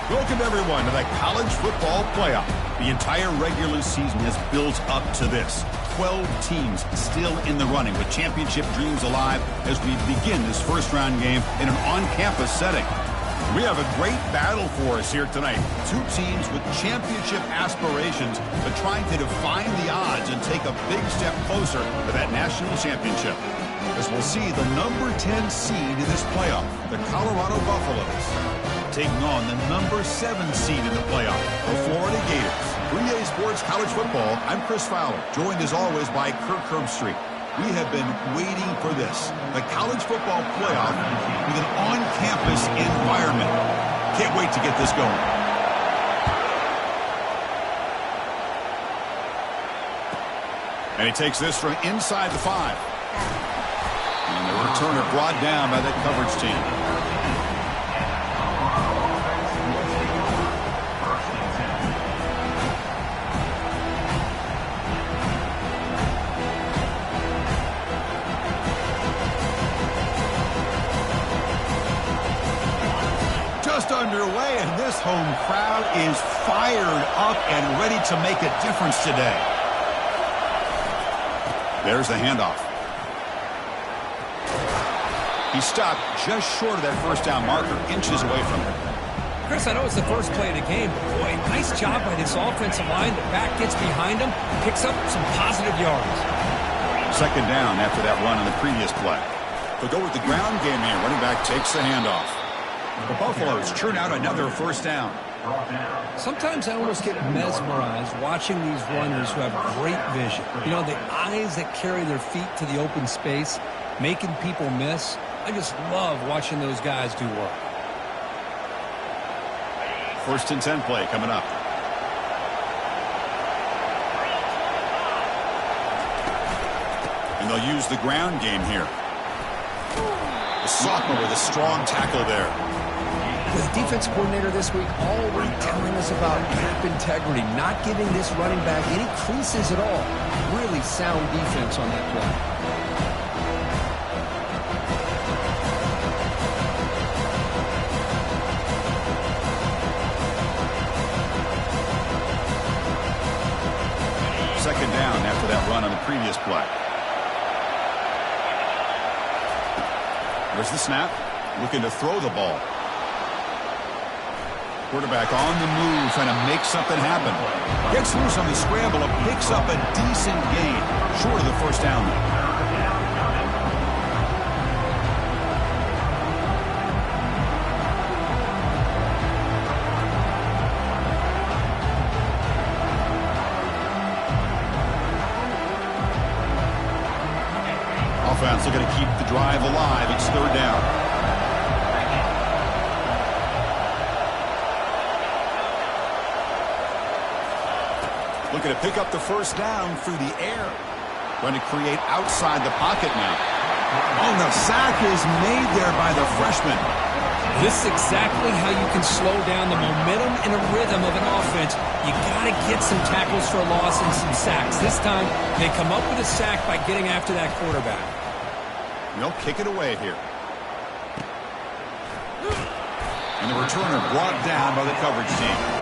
Welcome, everyone, to the College Football Playoff. The entire regular season has built up to this. 12 teams still in the running with championship dreams alive as we begin this first-round game in an on-campus setting. We have a great battle for us here tonight. Two teams with championship aspirations, but trying to define the odds and take a big step closer to that national championship. As we'll see the number 10 seed in this playoff, the Colorado Buffaloes, taking on the number 7 seed in the playoff, the Florida Gators. For EA Sports College Football, I'm Chris Fowler, joined as always by Kirk Herbstreit. We have been waiting for this, the College Football Playoff with an on-campus environment. Can't wait to get this going. And he takes this from inside the 5. And the returner brought down by that coverage team. Just underway, and this home crowd is fired up and ready to make a difference today. There's the handoff. He stopped just short of that first down marker, inches away from it. Chris, I know it's the first play of the game, but boy, nice job by this offensive line. The back gets behind him, picks up some positive yards. Second down after that run on the previous play. They'll go with the ground game here. Running back takes the handoff. The Buffaloes churn out another first down. Sometimes I almost get mesmerized watching these runners who have great vision. You know, the eyes that carry their feet to the open space, making people miss. I just love watching those guys do work. First and 10 play coming up. And they'll use the ground game here. The sophomore with a strong tackle there. The defense coordinator this week already telling us about gap integrity, not giving this running back any creases at all. Really sound defense on that play. Second down after that run on the previous play. There's the snap. Looking to throw the ball. Quarterback on the move, trying to make something happen. Gets loose on the scramble and picks up a decent gain. Short of the first down. Offense looking to keep the drive alive. It's third down. Looking to pick up the first down through the air. Going to create outside the pocket now. Oh, the sack is made there by the freshman. This is exactly how you can slow down the momentum and a rhythm of an offense. You got to get some tackles for a loss and some sacks. This time, they come up with a sack by getting after that quarterback. They'll kick it away here. And the returner brought down by the coverage team.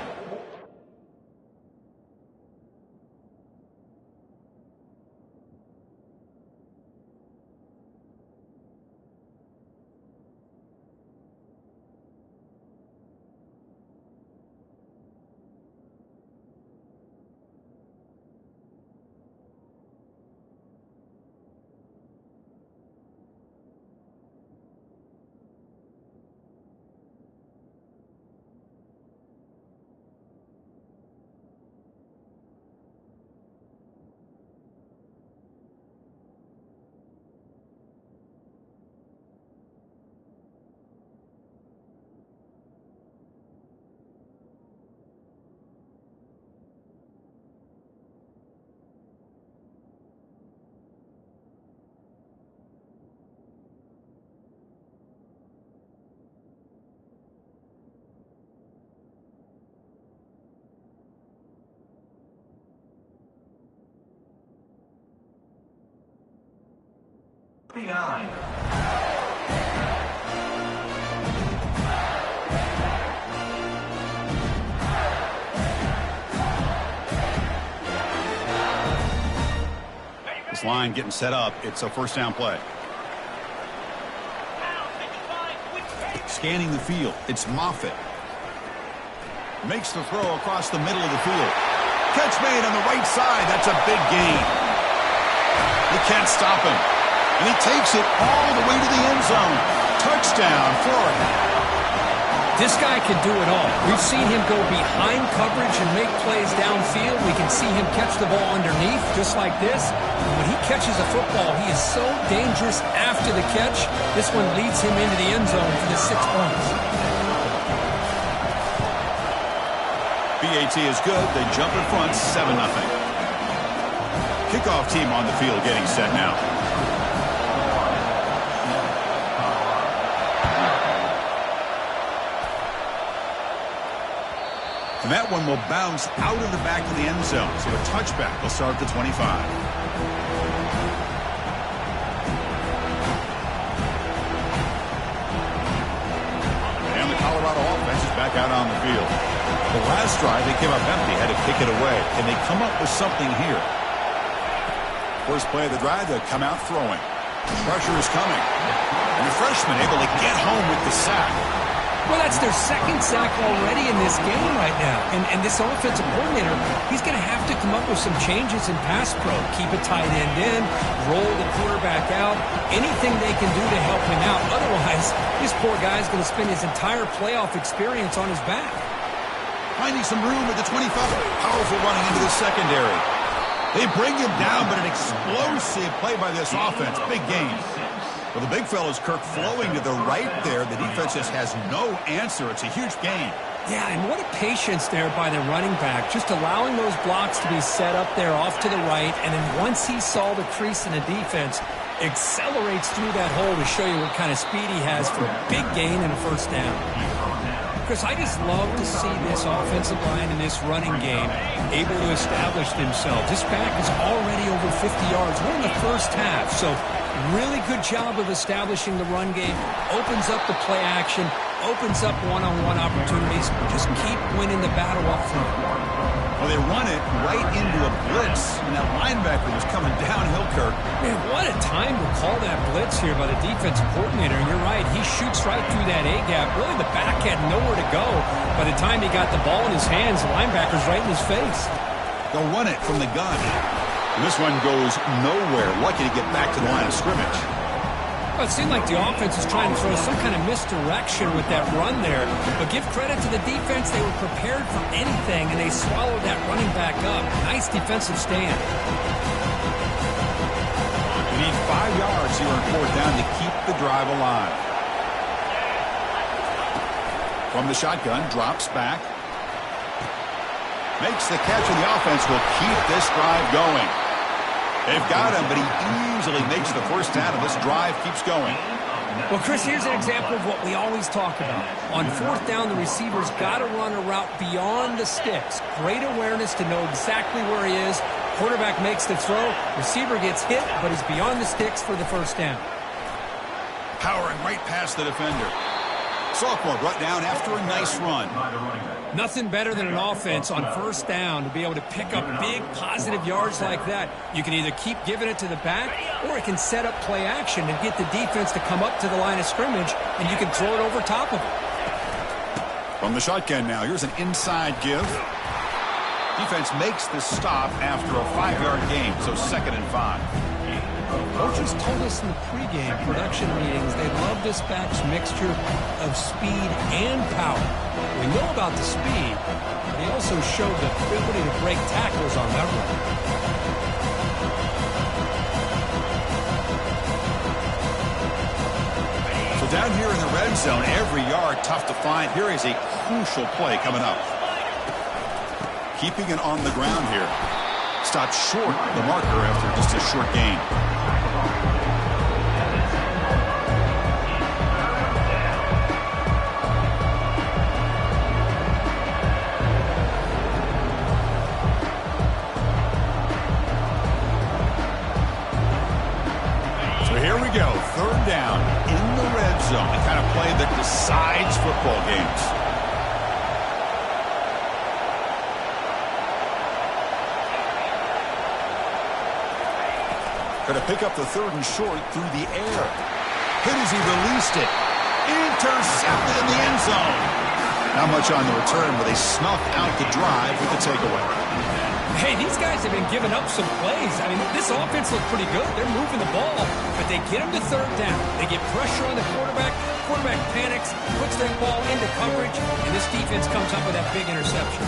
Behind. This line getting set up. It's a first down play. Scanning the field. It's Moffitt. Makes the throw across the middle of the field. Catch made on the right side. That's a big gain. He can't stop him. And he takes it all the way to the end zone. Touchdown, Florida. This guy can do it all. We've seen him go behind coverage and make plays downfield. We can see him catch the ball underneath, just like this. And when he catches a football, he is so dangerous after the catch. This one leads him into the end zone for the 6 points. BAT is good. They jump in front, 7-0. Kickoff team on the field getting set now. And that one will bounce out of the back of the end zone. So a touchback will start at the 25. And the Colorado offense is back out on the field. The last drive, they came up empty, had to kick it away. Can they come up with something here? First play of the drive, they'll come out throwing. Pressure is coming. And the freshman able to get home with the sack. Well, that's their second sack already in this game right now. And this offensive coordinator, he's going to have to come up with some changes in pass pro. Keep a tight end in, roll the quarterback out, anything they can do to help him out. Otherwise, this poor guy's going to spend his entire playoff experience on his back. Finding some room at the 25. Powerful running into the secondary. They bring him down, but an explosive play by this offense. Big gain. Well, the big fella's Kirk flowing to the right there. The defense just has no answer. It's a huge gain. Yeah, and what a patience there by the running back. Just allowing those blocks to be set up there off to the right. And then once he saw the crease in the defense, accelerates through that hole to show you what kind of speed he has for a big gain and a first down. Chris, I just love to see this offensive line in this running game able to establish themselves. This back is already over 50 yards. We're in the first half, so really good job of establishing the run game. Opens up the play action, opens up one-on-one opportunities. Just keep winning the battle up front. Well, they run it right into a blitz, and that linebacker was coming downhill, Kirk. Man, what a time to call that blitz here by the defensive coordinator. And you're right, he shoots right through that A-gap. Really, the back had nowhere to go. By the time he got the ball in his hands, the linebacker's right in his face. They'll run it from the gun. And this one goes nowhere. Lucky to get back to the line of scrimmage. Well, it seemed like the offense was trying to throw some kind of misdirection with that run there. But give credit to the defense. They were prepared for anything, and they swallowed that running back up. Nice defensive stand. We need 5 yards here on fourth down to keep the drive alive. From the shotgun, drops back. Makes the catch, and the offense will keep this drive going. They've got him, but he easily makes the first down, and this drive keeps going. Well, Chris, here's an example of what we always talk about. On fourth down, the receiver's got to run a route beyond the sticks. Great awareness to know exactly where he is. Quarterback makes the throw. Receiver gets hit, but is beyond the sticks for the first down. Powering right past the defender. Sophomore brought down after a nice run. Nothing better than an offense on first down to be able to pick up big positive yards like that. You can either keep giving it to the back, or it can set up play action and get the defense to come up to the line of scrimmage, and you can throw it over top of it. From the shotgun now, here's an inside give. Defense makes the stop after a 5-yard gain, so 2nd and 5. Coaches told us in the pregame production meetings they love this back's mixture of speed and power. We know about the speed, but he also showed the ability to break tackles on that run. So down here in the red zone, every yard tough to find. Here is a crucial play coming up. Keeping it on the ground here. Stopped short of the marker after just a short gain. So here we go. 3rd down in the red zone. The kind of play that decides football games. Going to pick up the 3rd and short through the air. Hit as he released it. Intercepted in the end zone. Not much on the return, but they snuffed out the drive with the takeaway. Hey, these guys have been giving up some plays. I mean, this offense looked pretty good. They're moving the ball, but they get them to 3rd down. They get pressure on the quarterback. Quarterback panics, puts that ball into coverage, and this defense comes up with that big interception.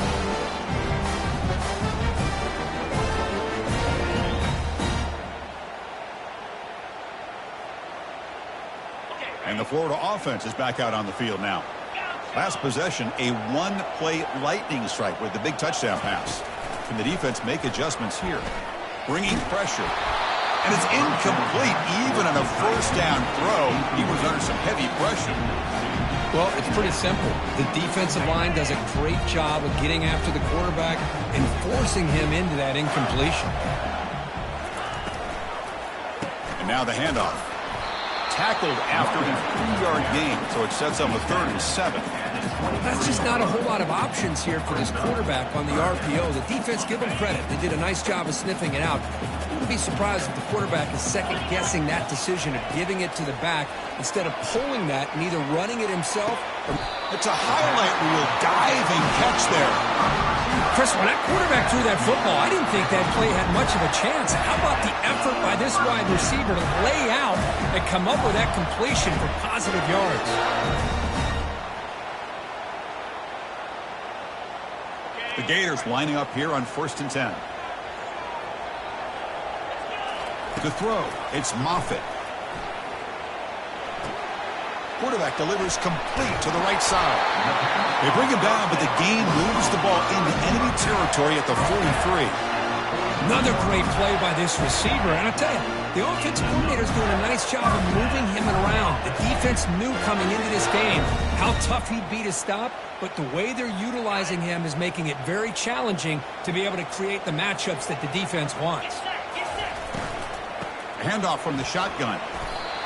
And the Florida offense is back out on the field now. Last possession, a one-play lightning strike with the big touchdown pass. Can the defense make adjustments here? Bringing pressure. And it's incomplete even on a 1st down throw. He was under some heavy pressure. Well, it's pretty simple. The defensive line does a great job of getting after the quarterback and forcing him into that incompletion. And now the handoff. Tackled after a 3-yard gain, so it sets up a 3rd and 7. That's just not a whole lot of options here for this quarterback on the RPO. The defense, give them credit. They did a nice job of sniffing it out. I wouldn't be surprised if the quarterback is second-guessing that decision of giving it to the back instead of pulling that and either running it himself or... It's a highlight reel diving catch there. Chris, when that quarterback threw that football, I didn't think that play had much of a chance. How about the effort by this wide receiver to lay out and come up with that completion for positive yards? The Gators lining up here on 1st and 10. To throw, it's Moffitt. Quarterback delivers complete to the right side. They bring him down, but the game moves the ball into enemy territory at the 43. Another great play by this receiver. And I tell you, the offensive coordinator's doing a nice job of moving him around. The defense knew coming into this game how tough he'd be to stop, but the way they're utilizing him is making it very challenging to be able to create the matchups that the defense wants. Handoff from the shotgun.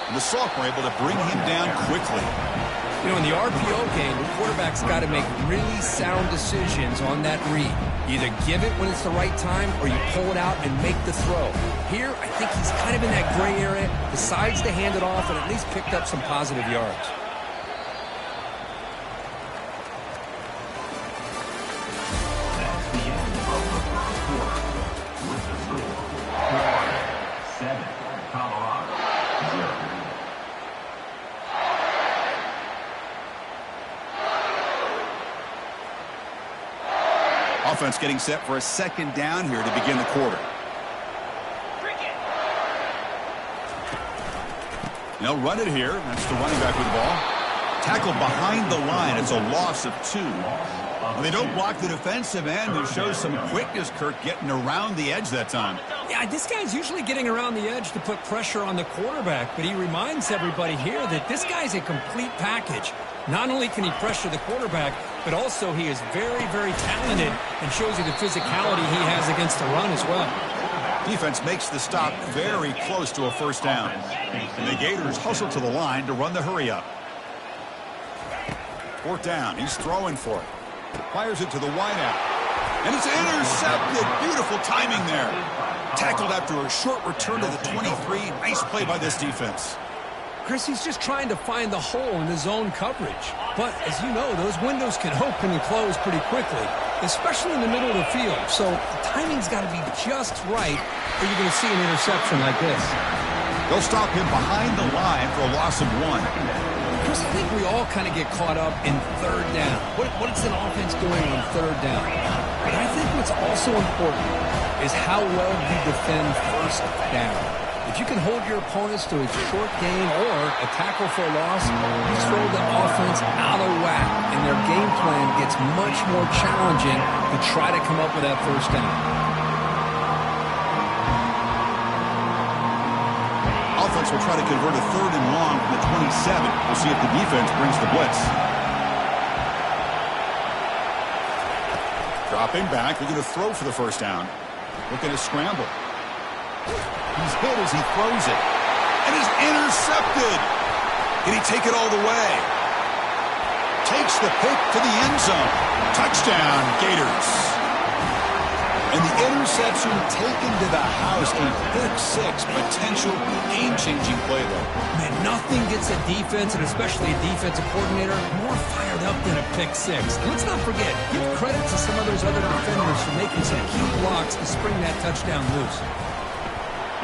And the sophomore able to bring him down quickly. You know, in the RPO game, the quarterback's got to make really sound decisions on that read. You either give it when it's the right time or you pull it out and make the throw. Here, I think he's kind of in that gray area, decides to hand it off and at least picked up some positive yards. Offense getting set for a 2nd down here to begin the quarter. They'll run it here. That's the running back with the ball. Tackled behind the line. It's a loss of 2. When they don't block the defensive end, it shows some quickness, Kirk, getting around the edge that time. Yeah, this guy's usually getting around the edge to put pressure on the quarterback, but he reminds everybody here that this guy's a complete package. Not only can he pressure the quarterback, but also he is very, very talented and shows you the physicality he has against the run as well. Defense makes the stop very close to a 1st down. And the Gators hustle to the line to run the hurry up. 4th down. He's throwing for it. Fires it to the wideout. And it's intercepted. Beautiful timing there. Tackled after a short return to the 23. Nice play by this defense. Chris, he's just trying to find the hole in the zone coverage. But, as you know, those windows can open and close pretty quickly, especially in the middle of the field. So the timing's got to be just right, or you're going to see an interception like this. They'll stop him behind the line for a loss of 1. Chris, I think we all kind of get caught up in 3rd down. What's an offense doing on 3rd down? But I think what's also important is how well you defend 1st down. If you can hold your opponents to a short gain or a tackle for a loss, you throw the offense out of whack, and their game plan gets much more challenging to try to come up with that 1st down. Offense will try to convert a 3rd and long from the 27. We'll see if the defense brings the blitz. Dropping back, they're going to throw for the 1st down. Looking to scramble. He's hit as he throws it. And is intercepted. Can he take it all the way? Takes the pick to the end zone. Touchdown, Gators. And the interception taken to the house, a pick six, potential game-changing play, though. Man, nothing gets a defense, and especially a defensive coordinator, more fired up than a pick six. And let's not forget, give credit to some of those other defenders for making some key blocks to spring that touchdown loose.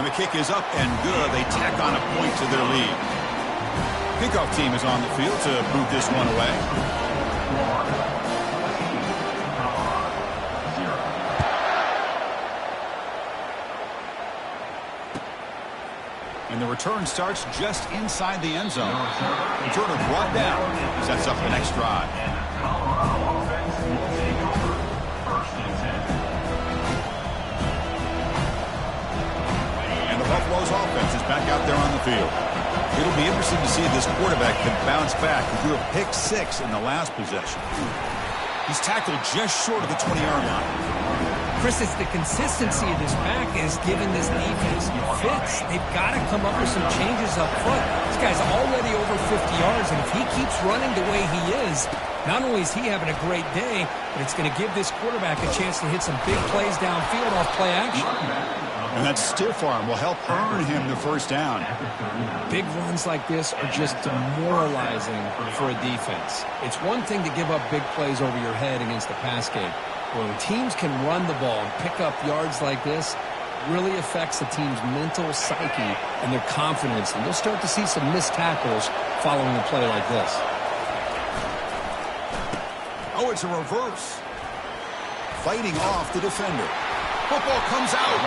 And the kick is up and good. They tack on a point to their lead. Kickoff team is on the field to boot this one away. And the return starts just inside the end zone. Returner brought down. Sets up the next drive. And the Buffalo's offense is back out there on the field. It'll be interesting to see if this quarterback can bounce back. He threw a pick six in the last possession. He's tackled just short of the 20-yard line. Chris, it's the consistency of this back is giving this defense fits. They've got to come up with some changes up front. This guy's already over 50 yards, and if he keeps running the way he is, not only is he having a great day, but it's going to give this quarterback a chance to hit some big plays downfield off play action. And that stiff arm will help earn him the first down. Big runs like this are just demoralizing for a defense. It's one thing to give up big plays over your head against the pass game. When teams can run the ball and pick up yards like this, it really affects the team's mental psyche and their confidence. And you'll start to see some missed tackles following a play like this. Oh, it's a reverse. Fighting off the defender. Football comes out.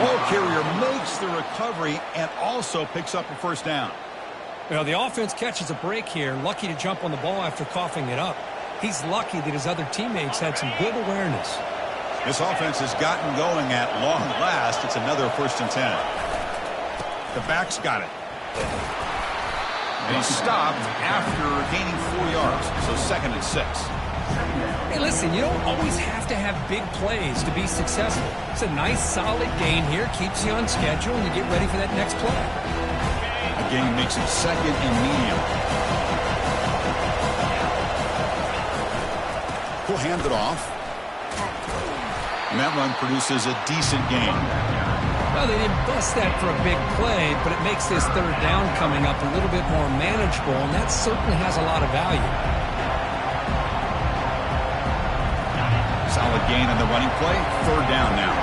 Ball carrier makes the recovery and also picks up a first down. Well, the offense catches a break here, lucky to jump on the ball after coughing it up. He's lucky that his other teammates had some good awareness. This offense has gotten going at long last. It's another 1st and 10. The back's got it. And he stopped after gaining 4 yards, so 2nd and 6. Hey, listen, you don't always have to have big plays to be successful. It's a nice, solid gain here, keeps you on schedule, and you get ready for that next play. A gain makes it 2nd and medium. He'll hand it off. And that run produces a decent gain. Well, they didn't bust that for a big play, but it makes this 3rd down coming up a little bit more manageable, and that certainly has a lot of value. Solid gain on the running play. 3rd down now.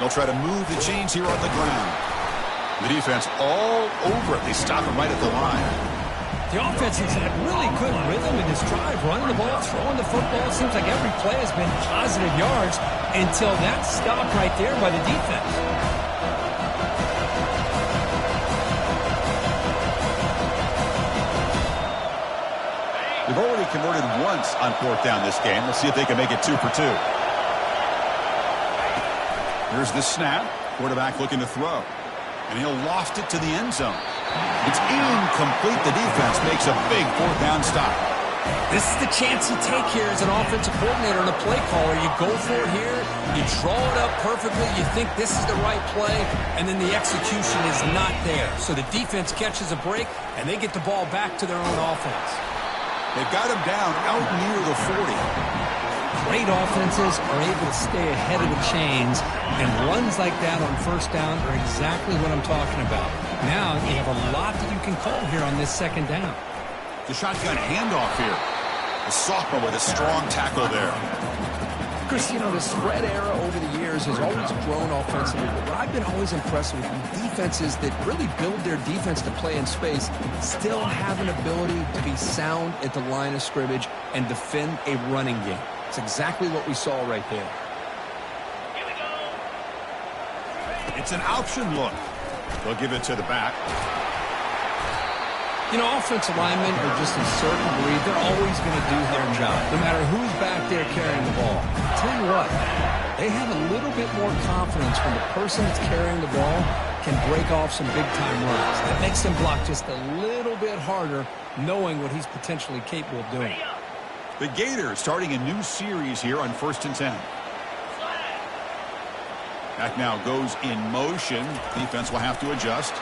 They'll try to move the chains here on the ground. The defense all over it. They stop him right at the line. The offense has had really good rhythm in this drive, running the ball, throwing the football. It seems like every play has been positive yards until that stop right there by the defense. They've already converted once on 4th down this game. Let's see if they can make it 2 for 2. Here's the snap. Quarterback looking to throw. And he'll loft it to the end zone. It's incomplete. The defense makes a big 4th down stop. This is the chance you take here as an offensive coordinator and a play caller. You go for it here. You draw it up perfectly. You think this is the right play, and then the execution is not there. So the defense catches a break, and they get the ball back to their own offense. They've got him down out near the 40. Great offenses are able to stay ahead of the chains, and runs like that on 1st down are exactly what I'm talking about. Now you have a lot that you can call here on this 2nd down. The shotgun handoff here. The sophomore with a strong tackle there. Chris, you know, the spread era over the years has always grown offensively, but what I've been always impressed with defenses that really build their defense to play in space still have an ability to be sound at the line of scrimmage and defend a running game. It's exactly what we saw right there. It's an option look. They'll give it to the back. You know, offensive linemen are just a certain breed. They're always going to do their job, no matter who's back there carrying the ball. I'll tell you what, they have a little bit more confidence when the person that's carrying the ball can break off some big-time runs. That makes them block just a little bit harder, knowing what he's potentially capable of doing. The Gators starting a new series here on 1st and 10. Back now goes in motion. Defense will have to adjust.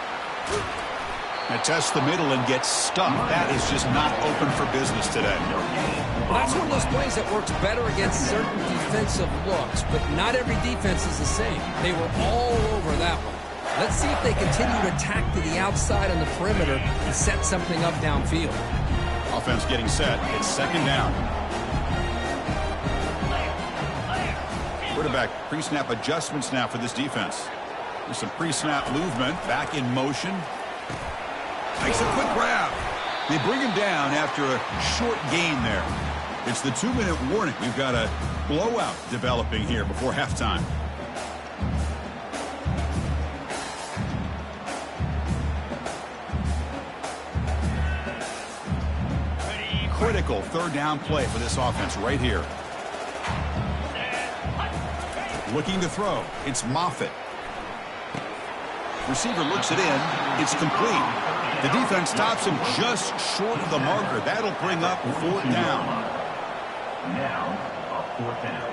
Now test the middle and get stuck. That is just not open for business today. Well, that's one of those plays that works better against certain defensive looks, but not every defense is the same. They were all over that one. Let's see if they continue to attack to the outside on the perimeter and set something up downfield. Offense getting set. It's second down. Quarterback pre-snap adjustments now for this defense. There's some pre-snap movement. Back in motion. Makes a quick grab. They bring him down after a short gain there. It's the 2-minute warning. We've got a blowout developing here before halftime. Critical third down play for this offense right here. Looking to throw. It's Moffitt. Receiver looks it in. It's complete. The defense stops him just short of the marker. That'll bring up fourth down. Now, a fourth down.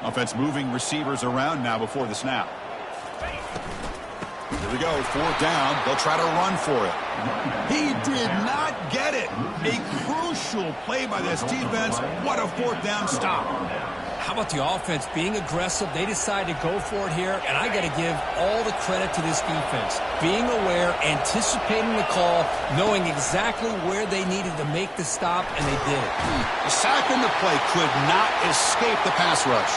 Offense moving receivers around now before the snap. Here we go, fourth down. They'll try to run for it. He did not get it. A crucial play by this defense. What a fourth down stop. How about the offense being aggressive? They decided to go for it here, and I got to give all the credit to this defense. Being aware, anticipating the call, knowing exactly where they needed to make the stop, and they did it. The sack in the play could not escape the pass rush.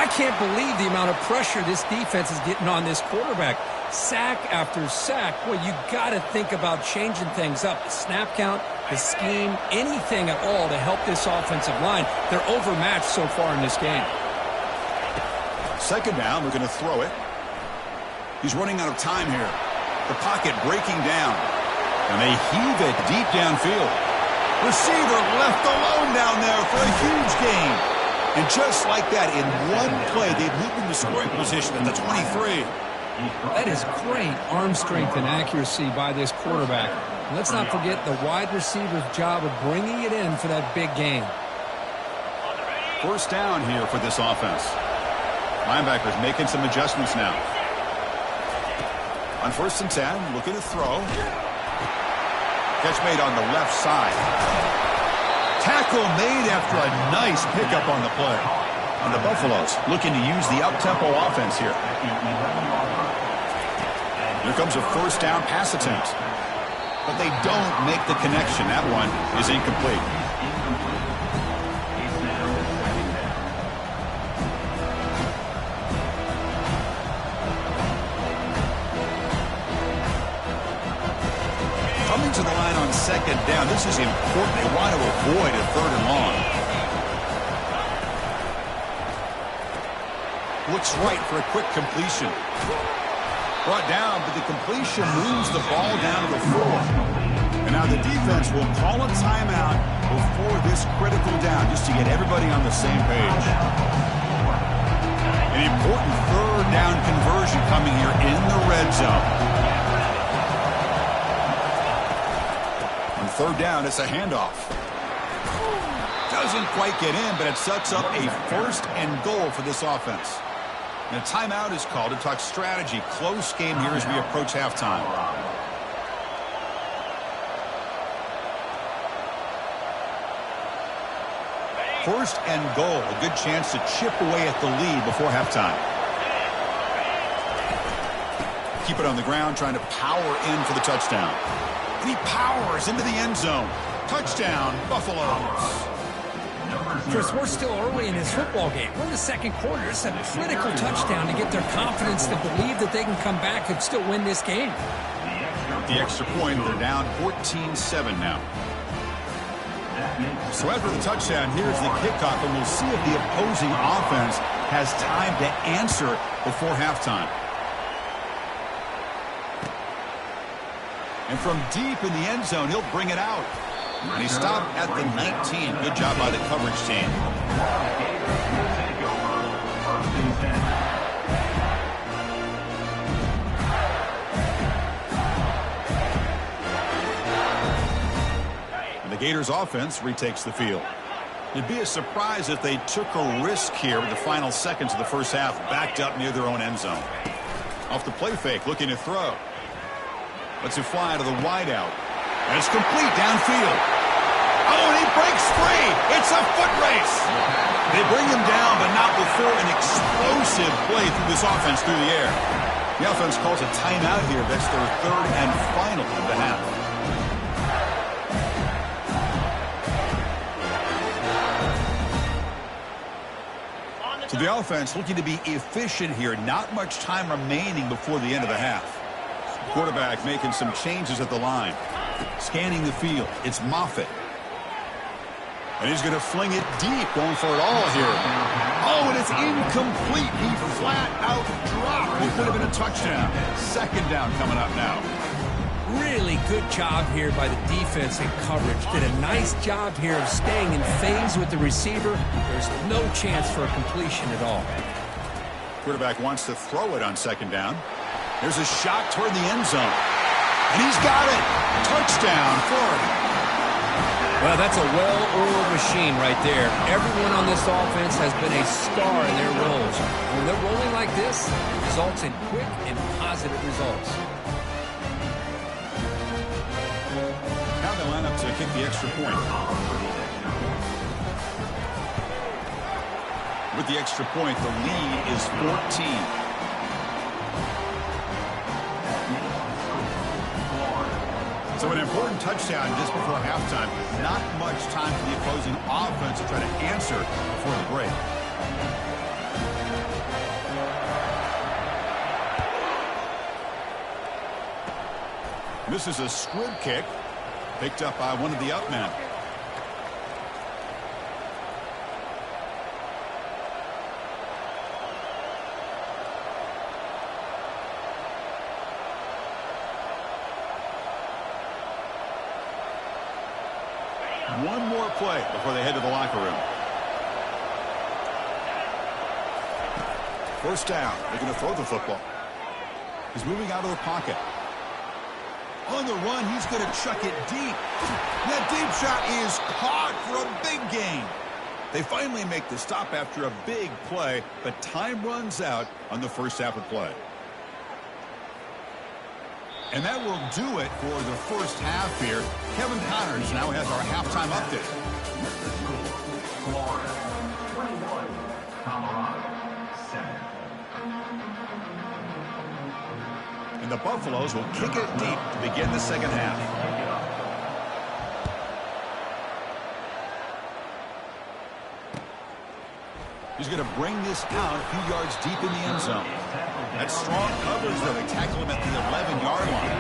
I can't believe the amount of pressure this defense is getting on this quarterback. Sack after sack. Well, you got to think about changing things up. The snap count, the scheme, anything at all to help this offensive line. They're overmatched so far in this game. Second down, we're going to throw it. He's running out of time here. The pocket breaking down. And they heave it deep downfield. Receiver left alone down there for a huge gain. And just like that, in one play, they've moved into scoring position at the 23. That is great arm strength and accuracy by this quarterback. Let's not forget the wide receiver's job of bringing it in for that big game. First down here for this offense. Linebackers making some adjustments now. On 1st and 10, looking to throw. Catch made on the left side. Tackle made after a nice pickup on the play. And the Buffaloes looking to use the up-tempo offense here. Here comes a first down pass attempt. But they don't make the connection. That one is incomplete. Coming to the line on second down. This is important. They want to avoid a third and long. Looks right for a quick completion. Brought down, but the completion moves the ball down to the 4. And now the defense will call a timeout before this critical down, just to get everybody on the same page. An important third down conversion coming here in the red zone. On third down, it's a handoff. Doesn't quite get in, but it sets up a 1st and goal for this offense. And a timeout is called to talk strategy. Close game here as we approach halftime. First and goal. A good chance to chip away at the lead before halftime. Keep it on the ground, trying to power in for the touchdown. And he powers into the end zone. Touchdown, Buffaloes. Chris, we're still early in this football game. We're in the second quarter. It's a critical touchdown to get their confidence to believe that they can come back and still win this game. The extra point, they're down 14-7 now. So after the touchdown, here's the kickoff, and we'll see if the opposing offense has time to answer before halftime. And from deep in the end zone, he'll bring it out. And he stopped at the 19. Good job by the coverage team. And the Gators offense retakes the field. It'd be a surprise if they took a risk here with the final seconds of the first half, backed up near their own end zone. Off the play fake, looking to throw. Lets it fly to the wideout. And it's complete downfield. Oh, and he breaks free. It's a foot race. They bring him down, but not before an explosive play through this offense through the air. The offense calls a timeout here. That's their third and final of the half. So the offense looking to be efficient here. Not much time remaining before the end of the half. Quarterback making some changes at the line. Scanning the field. It's Moffitt. And he's going to fling it deep, going for it all here. Oh, and it's incomplete. He flat out dropped. It could have been a touchdown. Second down coming up now. Really good job here by the defense in coverage. Did a nice job here of staying in phase with the receiver. There's no chance for a completion at all. Quarterback wants to throw it on second down. There's a shot toward the end zone. And he's got it. Touchdown, Florida. Well, that's a well-oiled machine right there. Everyone on this offense has been a star in their roles. When they're rolling like this, it results in quick and positive results. Now they line up to kick the extra point. With the extra point, the lead is 14. So an important touchdown just before halftime. Not much time for the opposing offense to try to answer before the break. This is a squib kick picked up by one of the up men. One more play before they head to the locker room. First down. They're going to throw the football. He's moving out of the pocket. On the run, he's going to chuck it deep. That deep shot is caught for a big gain. They finally make the stop after a big play, but time runs out on the first half of play. And that will do it for the first half here. Kevin Connors now has our halftime update. Florida 21, Colorado 7. And the Buffaloes will kick it deep to begin the second half. He's going to bring this out a few yards deep in the end zone. That's strong coverage, though. They tackle him at the 11-yard line.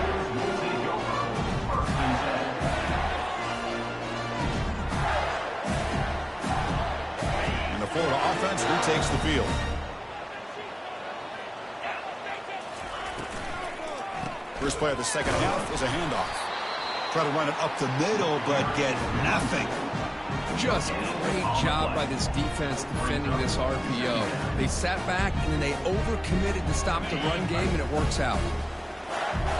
And the Florida offense retakes the field. First play of the second half is a handoff. Try to run it up the middle, but get nothing. Just great job by this defense defending this RPO. They sat back and then they overcommitted to stop the run game, and it works out.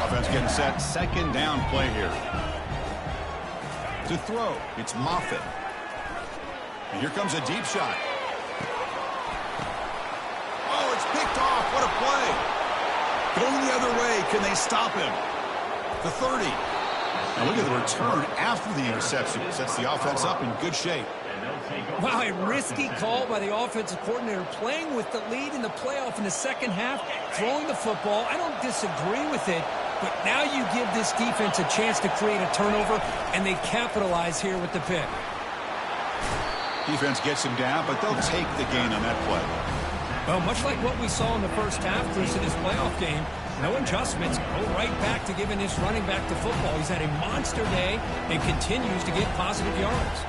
Offense getting set. Second down play here. To throw, it's Moffitt. And here comes a deep shot. Oh, it's picked off. What a play. Going the other way. Can they stop him? The 30. Now look at the return after the interception. Sets the offense up in good shape. Wow, a risky call by the offensive coordinator, playing with the lead in the playoff in the second half, throwing the football. I don't disagree with it, but now you give this defense a chance to create a turnover, and they capitalize here with the pick. Defense gets him down, but they'll take the gain on that play. Well, much like what we saw in the first half, Chris, in this playoff game, no adjustments, go right back to giving this running back the football. He's had a monster day and continues to get positive yards.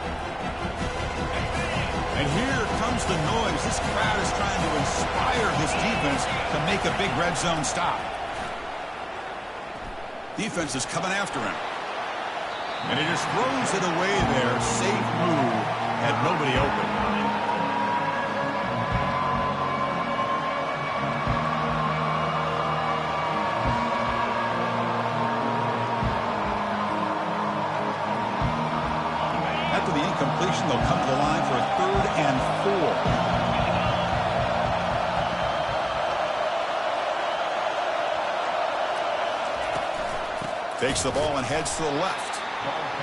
And here comes the noise. This crowd is trying to inspire this defense to make a big red zone stop. Defense is coming after him. And he just throws it away there. Safe move. Had nobody open. the line for a 3rd and 4. Takes the ball and heads to the left.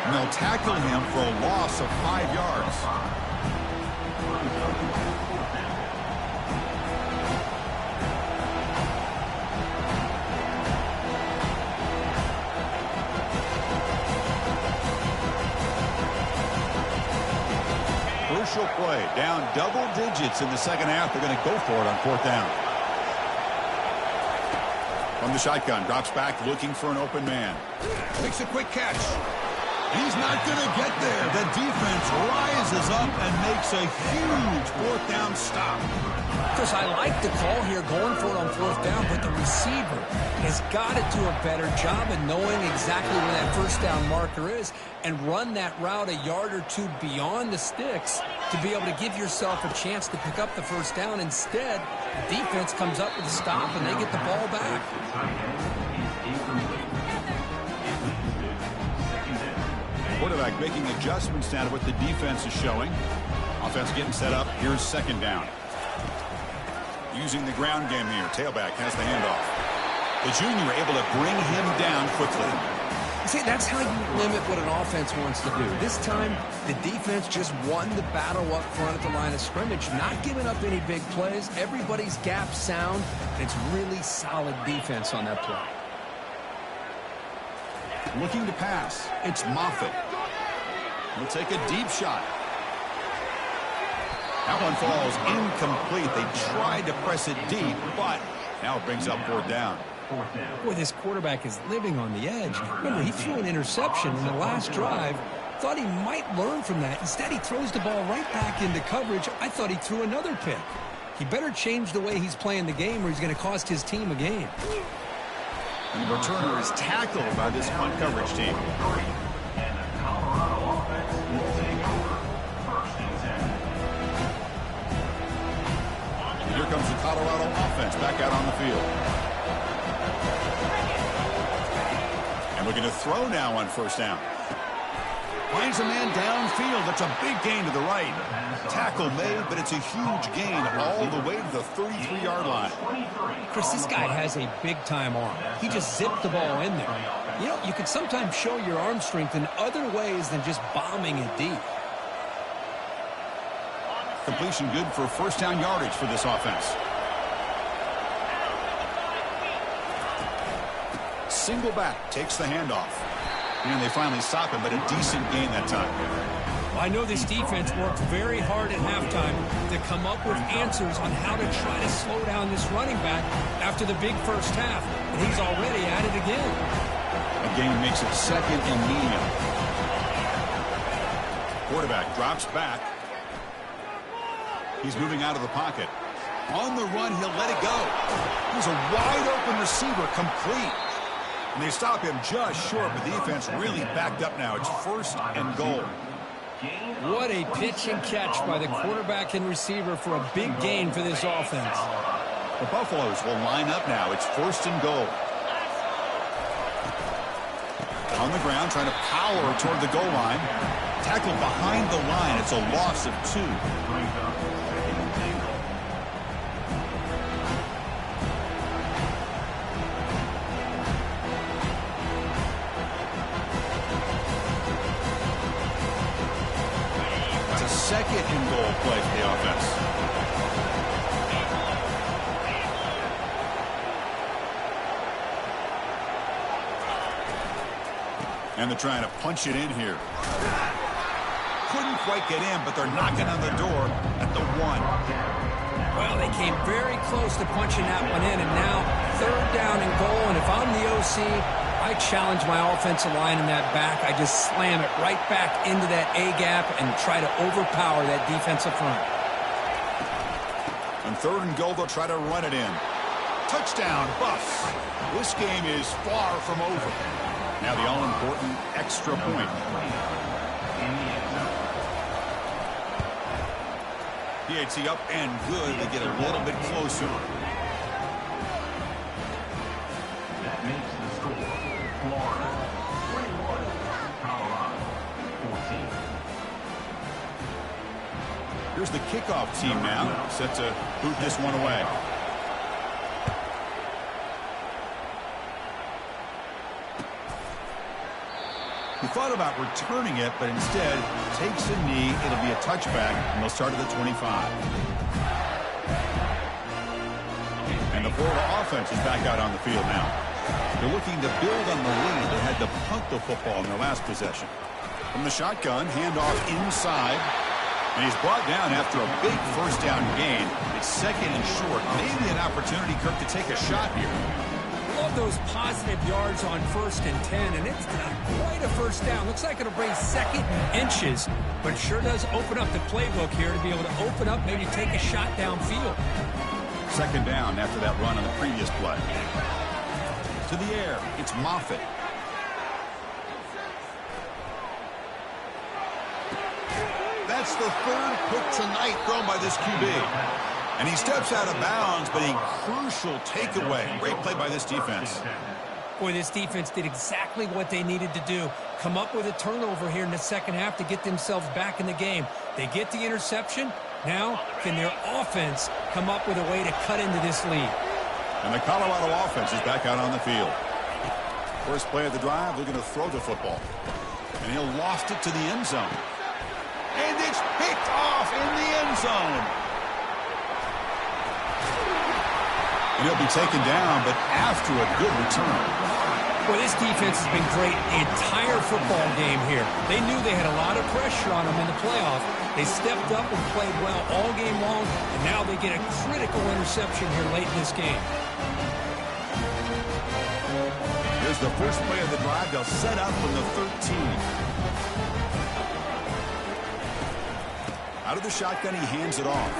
And they'll tackle him for a loss of 5 yards. Crucial play. Down double digits in the second half. They're going to go for it on 4th down. From the shotgun, drops back looking for an open man. Makes a quick catch. He's not going to get there. The defense rises up and makes a huge 4th down stop. Chris, I like the call here going for it on 4th down, but the receiver has got to do a better job of knowing exactly where that 1st down marker is and run that route a yard or 2 beyond the sticks to be able to give yourself a chance to pick up the 1st down. Instead, the defense comes up with a stop and they get the ball back. Quarterback making adjustments now to what the defense is showing. Offense getting set up. Here's 2nd down. Using the ground game here. Tailback has the handoff. The junior able to bring him down quickly. See, that's how you limit what an offense wants to do. This time, the defense just won the battle up front at the line of scrimmage, not giving up any big plays. Everybody's gap sound, and it's really solid defense on that play. Looking to pass. It's Moffitt. He'll take a deep shot. That one falls incomplete. They tried to press it deep, but now it brings up 4th down. Boy, this quarterback is living on the edge. Remember, he threw an interception in the last drive. Thought he might learn from that. Instead, he throws the ball right back into coverage. I thought he threw another pick. He better change the way he's playing the game or he's going to cost his team a game. And the returner is tackled by this punt coverage team. Here comes the Colorado offense back out on the field. And looking to throw now on 1st down. Finds a man downfield. That's a big gain to the right. Tackle made, but it's a huge gain all the way to the 33-yard line. Chris, this guy has a big-time arm. He just zipped the ball in there. You know, you can sometimes show your arm strength in other ways than just bombing it deep. Completion good for 1st down yardage for this offense. Single back takes the handoff. And they finally stop him, but a decent gain that time. Well, I know this defense worked very hard at halftime to come up with answers on how to try to slow down this running back after the big 1st half. And he's already at it again. A gain makes it 2nd and medium. Quarterback drops back. He's moving out of the pocket. On the run, he'll let it go. He's a wide-open receiver, complete. And they stop him just short, but the defense really backed up now. It's 1st and goal. What a pitch and catch by the quarterback and receiver for a big gain for this offense. The Buffaloes will line up now. It's 1st and goal. On the ground, trying to power toward the goal line. Tackled behind the line. It's a loss of 2. It's a 2nd and goal play for the offense. And they're trying to punch it in here. Couldn't quite get in, but they're knocking on the door at the 1. Well, they came very close to punching that one in, and now 3rd down and goal. And if I'm the OC, I challenge my offensive line in that back. I just slam it right back into that A-gap and try to overpower that defensive front. On 3rd and goal, they'll try to run it in. Touchdown, Buffs. This game is far from over. Now the all-important extra point. PAT up and good. They get a little bit closer. That makes the score Florida 21, Colorado 14. Here's the kickoff team now, set to boot this one away. He thought about returning it, but instead takes a knee. It'll be a touchback, and they'll start at the 25. And the Florida offense is back out on the field now. They're looking to build on the lead. They had to punt the football in their last possession. From the shotgun, handoff inside. And he's brought down after a big first down gain. It's second and short. Maybe an opportunity, Kirk, to take a shot here. Love those positive yards on 1st and 10, and it's not quite a first down. Looks like it'll bring second and inches, but it sure does open up the playbook here to be able to open up, maybe take a shot downfield. Second down after that run on the previous play. To the air, it's Moffitt. That's the third pick tonight thrown by this QB. And he steps out of bounds, but a crucial takeaway. Great play by this defense. Boy, this defense did exactly what they needed to do. Come up with a turnover here in the second half to get themselves back in the game. They get the interception. Now, can their offense come up with a way to cut into this lead? And the Colorado offense is back out on the field. First play of the drive, they're going to throw the football. And he'll lost it to the end zone. And it's picked off in the end zone. And he'll be taken down, but after a good return. Well, this defense has been great the entire football game here. They knew they had a lot of pressure on them in the playoff. They stepped up and played well all game long, and now they get a critical interception here late in this game. Here's the first play of the drive. They'll set up from the 13. Out of the shotgun, he hands it off.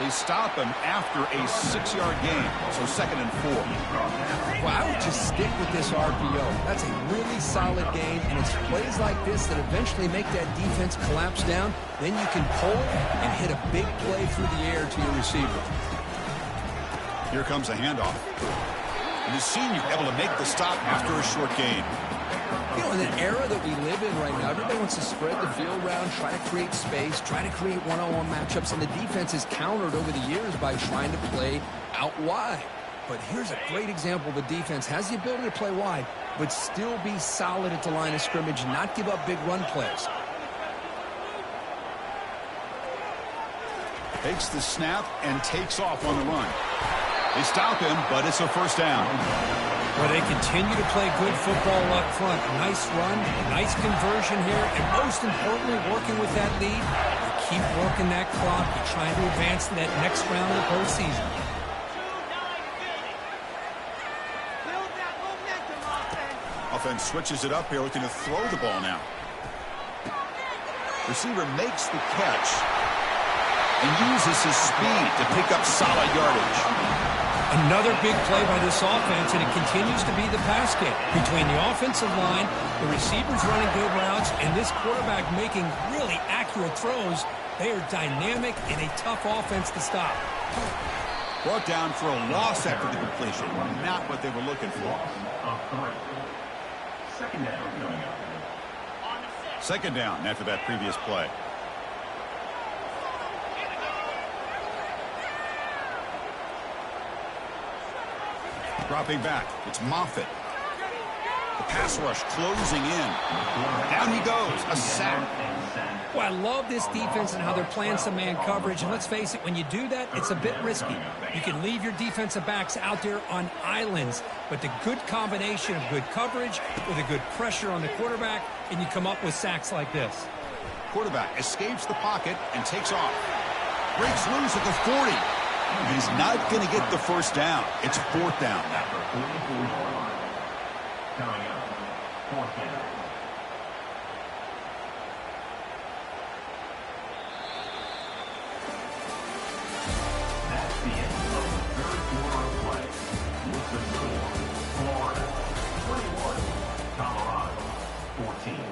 They stop him after a 6-yard gain, so 2nd and 4. Well, I would just stick with this RPO. That's a really solid game, and it's plays like this that eventually make that defense collapse down. Then you can pull and hit a big play through the air to your receiver. Here comes a handoff. And the senior able to make the stop after a short gain. You know, in the era that we live in right now, everybody wants to spread the field around, try to create space, try to create one-on-one matchups, and the defense is countered over the years by trying to play out wide. But here's a great example. The defense has the ability to play wide, but still be solid at the line of scrimmage, not give up big run plays. Takes the snap and takes off on the run. They stop him, but it's a first down. Where they continue to play good football up front. Nice run, nice conversion here, and most importantly, working with that lead, you keep working that clock. You're trying to advance to that next round of the postseason. Offense switches it up here, looking to throw the ball now. Receiver makes the catch and uses his speed to pick up solid yardage. Another big play by this offense, and it continues to be the pass game. Between the offensive line, the receivers running good routes, and this quarterback making really accurate throws, they are dynamic and a tough offense to stop. Brought down for a loss after the completion. Not what they were looking for. Second down after that previous play. Dropping back, it's Moffitt. The pass rush closing in. Down he goes, a sack. Well, I love this defense and how they're playing some man coverage. And let's face it, when you do that, it's a bit risky. You can leave your defensive backs out there on islands, but the good combination of good coverage with a good pressure on the quarterback, and you come up with sacks like this. Quarterback escapes the pocket and takes off. Breaks loose at the 40. He's not going to get the first down. It's 4th down now. Coming up, 4th down. That's the end of the 3rd quarter of play. With the score, Florida 21, Colorado 14.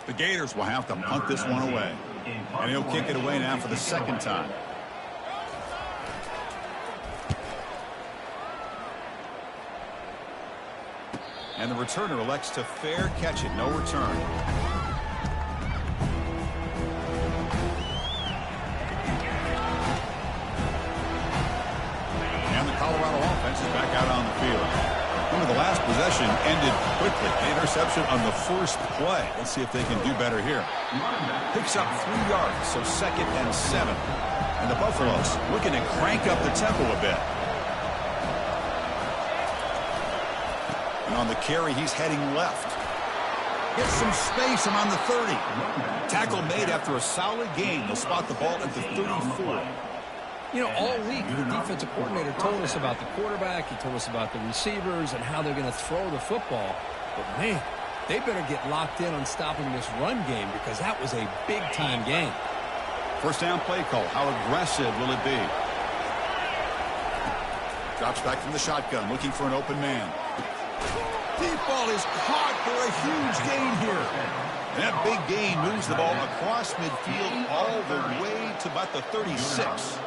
The Gators will have to punt this one away. And he'll kick it away now for the second time. And the returner elects to fair catch it. No return. And the Colorado offense is back out on the field. Remember, the last possession ended quickly. An interception on the first play. Let's see if they can do better here. Picks up 3 yards, so 2nd and 7. And the Buffaloes looking to crank up the tempo a bit. And on the carry, he's heading left. Gets some space around the 30. Tackle made after a solid gain. They'll spot the ball at the 34. You know, all week, the defensive coordinator told us about the quarterback. He told us about the receivers and how they're going to throw the football. But, man, they better get locked in on stopping this run game because that was a big-time game. First down play call. How aggressive will it be? Drops back from the shotgun, looking for an open man. Deep ball is caught for a huge gain here. And that big gain moves the ball across midfield all the way to about the 36.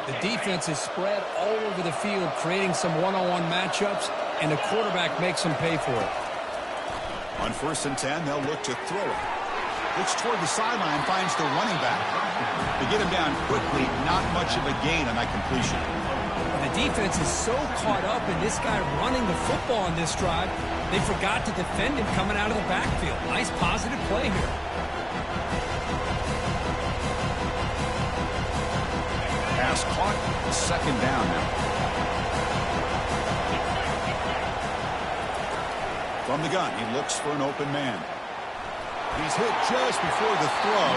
The defense is spread all over the field, creating some one-on-one matchups, and the quarterback makes them pay for it. On 1st and 10, they'll look to throw it. Looks toward the sideline, finds the running back. They get him down quickly, not much of a gain on that completion. The defense is so caught up in this guy running the football on this drive, they forgot to defend him coming out of the backfield. Nice positive play here. Pass caught, 2nd down now. From the gun, he looks for an open man. He's hit just before the throw.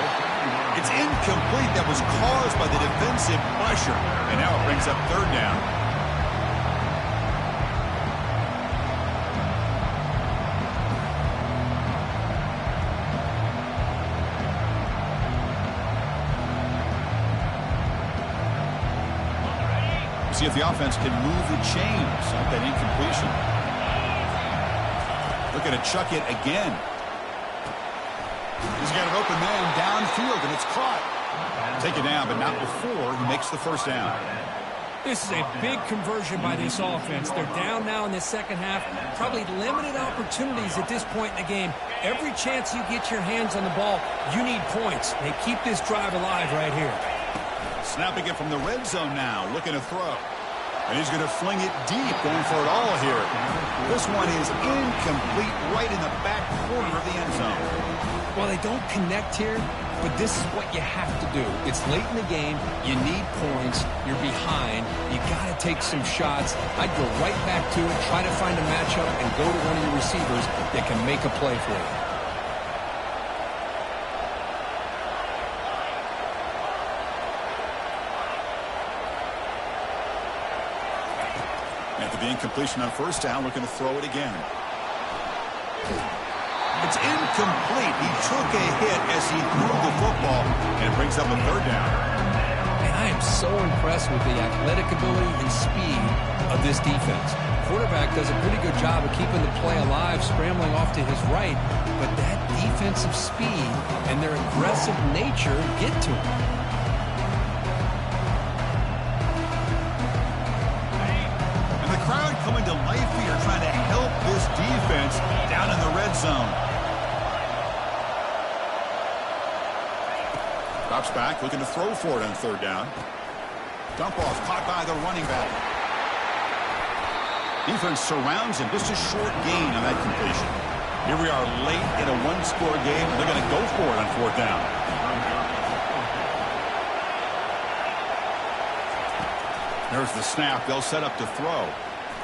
It's incomplete. That was caused by the defensive pressure. And now it brings up 3rd down. See if the offense can move the chains on that incompletion. Looking to chuck it again. He's got an open man downfield, and it's caught. Take it down, but not before he makes the 1st down. This is a big conversion by this offense. They're down now in the second half. Probably limited opportunities at this point in the game. Every chance you get your hands on the ball, you need points. They keep this drive alive right here. Snapping it from the red zone now, looking to throw. And he's going to fling it deep, going for it all here. This one is incomplete, right in the back corner of the end zone. Well, they don't connect here, but this is what you have to do. It's late in the game. You need points. You're behind. You got to take some shots. I'd go right back to it, try to find a matchup, and go to one of your receivers that can make a play for you. After the incompletion on 1st down, looking to throw it again. It's incomplete. He took a hit as he threw the football, and it brings up a 3rd down. And I am so impressed with the athletic ability and speed of this defense. Quarterback does a pretty good job of keeping the play alive, scrambling off to his right, but that defensive speed and their aggressive nature get to him. And the crowd coming to life here, trying to help this defense down in the red zone. Drops back, looking to throw for it on 3rd down. Dump off, caught by the running back. Defense surrounds him, just a short gain on that completion. Here we are late in a 1-score game. They're going to go for it on 4th down. There's the snap. They'll set up to throw.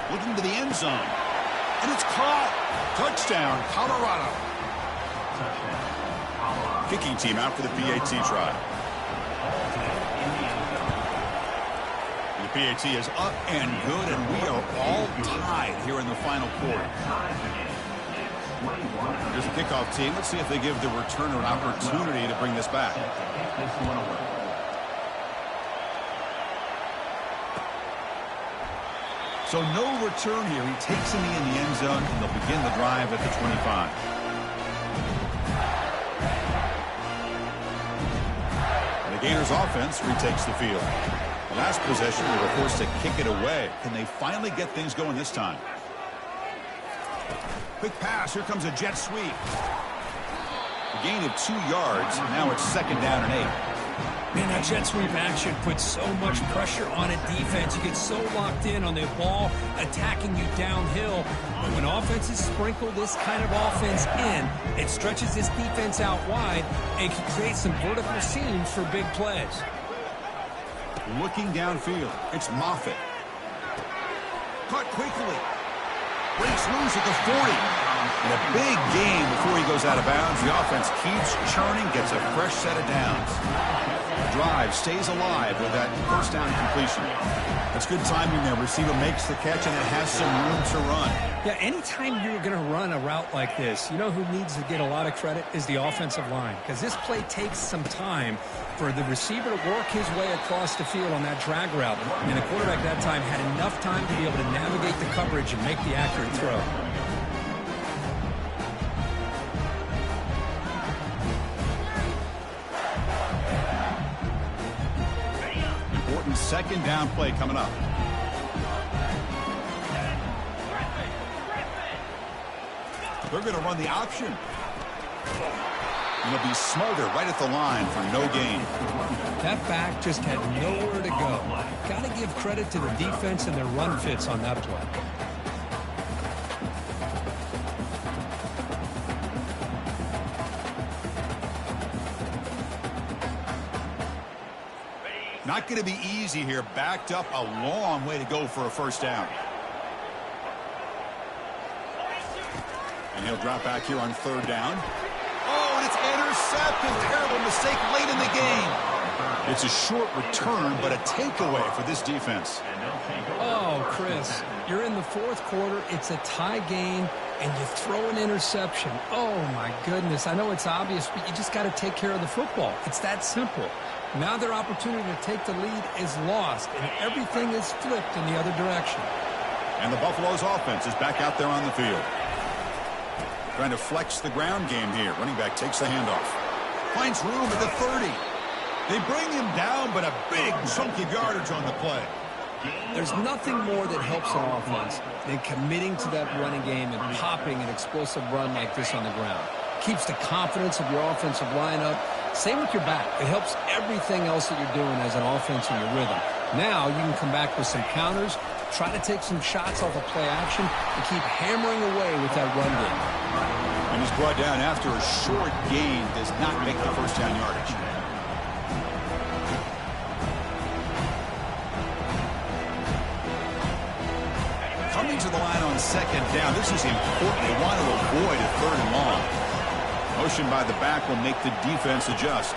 Looking to the end zone. And it's caught. Touchdown, Colorado. Kicking team out for the PAT try. The PAT is up and good, and we are all tied here in the final quarter. Here's the kickoff team. Let's see if they give the returner an opportunity to bring this back. So no return here. He takes him in the end zone, and they'll begin the drive at the 25. Gators offense retakes the field. The last possession, they were forced to kick it away. Can they finally get things going this time? Quick pass. Here comes a jet sweep. A gain of 2 yards. Now it's 2nd down and 8. Man, that jet sweep action puts so much pressure on a defense. You get so locked in on the ball attacking you downhill. But when offenses sprinkle this kind of offense in, it stretches this defense out wide and can create some vertical seams for big plays. Looking downfield, it's Moffitt. Caught quickly. Breaks loose at the 40. And a big gain before he goes out of bounds. The offense keeps churning, gets a fresh set of downs. The drive stays alive with that first down completion. That's good timing there. Receiver makes the catch, and it has some room to run. Yeah, anytime you're going to run a route like this, you know who needs to get a lot of credit is the offensive line. Because this play takes some time for the receiver to work his way across the field on that drag route. And the quarterback that time had enough time to be able to navigate the coverage and make the accurate throw. Important 2nd down play coming up. They're going to run the option. And they'll be smarter right at the line for no gain. That back just had nowhere to go. Got to give credit to the defense and their run fits on that play. Not going to be easy here. Backed up a long way to go for a first down. And he'll drop back here on 3rd down. Oh, and it's intercepted. Terrible mistake late in the game. It's a short return, but a takeaway for this defense. Oh, Chris, you're in the 4th quarter. It's a tie game, and you throw an interception. Oh, my goodness. I know it's obvious, but you just got to take care of the football. It's that simple. Now their opportunity to take the lead is lost, and everything is flipped in the other direction. And the Buffalo's offense is back out there on the field. Trying to flex the ground game here. Running back takes the handoff. Finds room at the 30. They bring him down, but a big chunk of yardage on the play. There's nothing more that helps an offense than committing to that running game and popping an explosive run like this on the ground. Keeps the confidence of your offensive lineup. Same with your back. It helps everything else that you're doing as an offense in your rhythm. Now you can come back with some counters, try to take some shots off of play action, and keep hammering away with that run game. And he's brought down after a short gain. Does not make the first down yardage. Coming to the line on 2nd down. This is important. They want to avoid a 3rd and long. Motion by the back will make the defense adjust.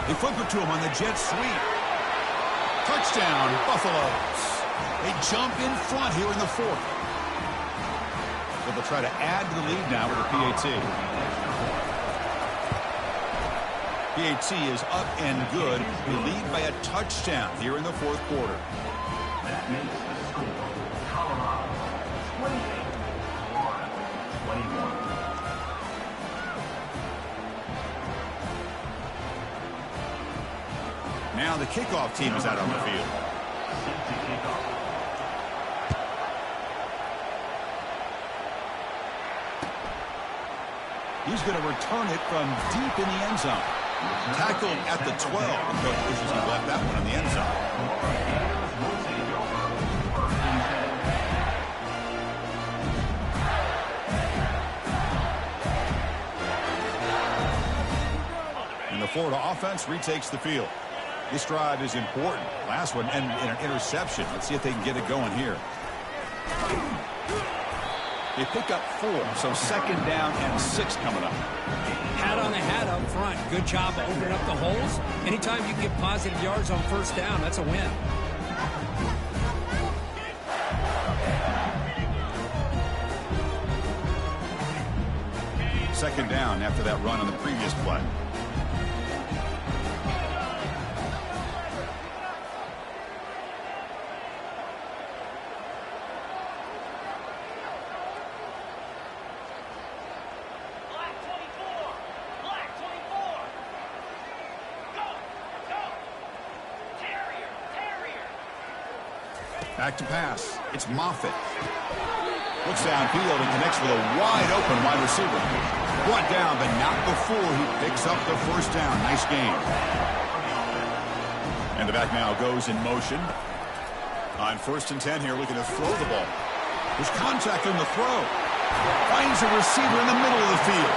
They flip it to him on the jet sweep. Touchdown, Buffaloes. They jump in front here in the 4th. So they'll try to add to the lead now with a PAT. PAT is up and good. They lead by a touchdown here in the 4th quarter. That makes the score Colorado 28, Florida 21. Now the kickoff team is out on the field. He's going to return it from deep in the end zone. Tackled at the 12. The coach wishes he left that one in the end zone. And the Florida offense retakes the field. This drive is important. Last one ended in an interception. Let's see if they can get it going here. They pick up 4, so 2nd down and 6 coming up. Hat on the hat up front. Good job opening up the holes. Anytime you can get positive yards on first down, that's a win. Second down after that run on the previous play. Back to pass. It's Moffitt. Looks downfield and connects with a wide-open wide receiver. Brought down, but not before he picks up the first down. Nice game. And the back now goes in motion. On 1st and 10 here, looking to throw the ball. There's contact on the throw. Finds a receiver in the middle of the field.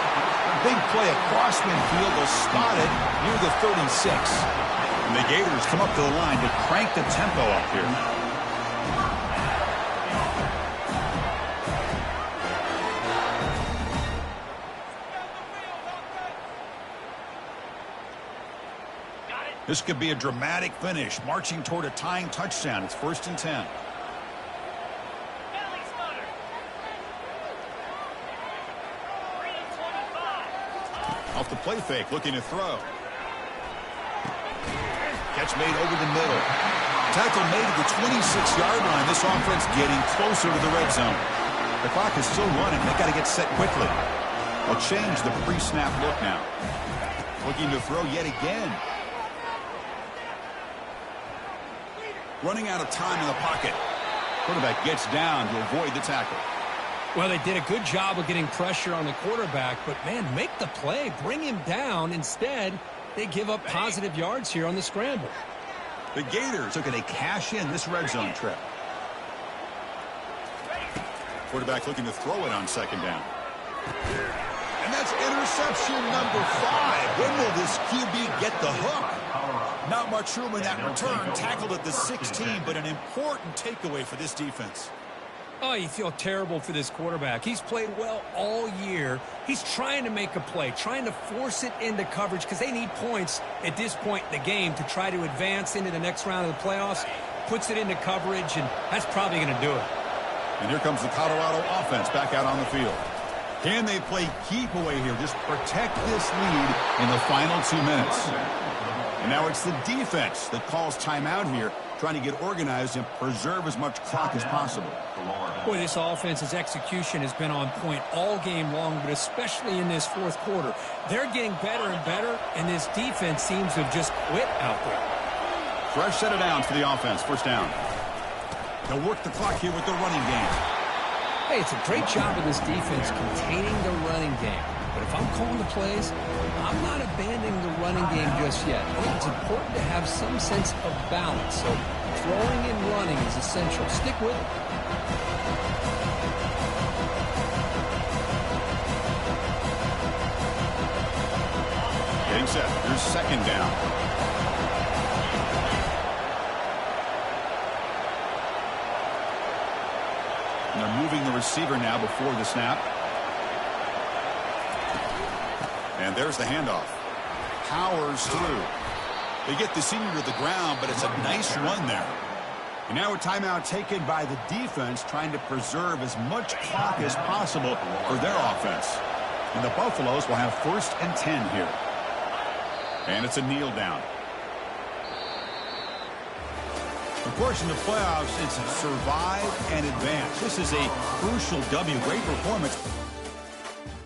Big play across midfield. They'll spot it near the 36. And the Gators come up to the line to crank the tempo up here. This could be a dramatic finish, marching toward a tying touchdown. It's 1st and 10. Off the play fake, looking to throw. Catch made over the middle. Tackle made at the 26-yard line. This offense getting closer to the red zone. The clock is still running. They got to get set quickly. They'll change the pre-snap look now. Looking to throw yet again. Running out of time in the pocket. Quarterback gets down to avoid the tackle. Well, they did a good job of getting pressure on the quarterback, but, man, make the play. Bring him down. Instead, they give up positive yards here on the scramble. The Gators are going to cash in this red zone trip. Quarterback looking to throw it on 2nd down. And that's interception number 5. When will this QB get the hook? Not much room in that return. Tackled at the 16, but an important takeaway for this defense. Oh, you feel terrible for this quarterback. He's played well all year. He's trying to make a play, trying to force it into coverage because they need points at this point in the game to try to advance into the next round of the playoffs. Puts it into coverage, and that's probably going to do it. And here comes the Colorado offense back out on the field. Can they play keep away here? Just protect this lead in the final 2 minutes. And now it's the defense that calls timeout here, trying to get organized and preserve as much clock as possible. Boy, this offense's execution has been on point all game long, but especially in this 4th quarter. They're getting better and better, and this defense seems to have just quit out there. Fresh set of downs for the offense. 1st down. They'll work the clock here with the running game. Hey, it's a great job of this defense containing the running game. But if I'm calling the plays, I'm not abandoning the running game just yet. I think it's important to have some sense of balance. So throwing and running is essential. Stick with it. Getting set. Here's 2nd down. And they're moving the receiver now before the snap. And there's the handoff. Powers through. They get the senior to the ground, but it's a nice run there. And now a timeout taken by the defense, trying to preserve as much clock as possible for their offense. And the Buffaloes will have 1st and 10 here. And it's a kneel down. Of course, in the playoffs, it's survive and advance. This is a crucial W. Great performance.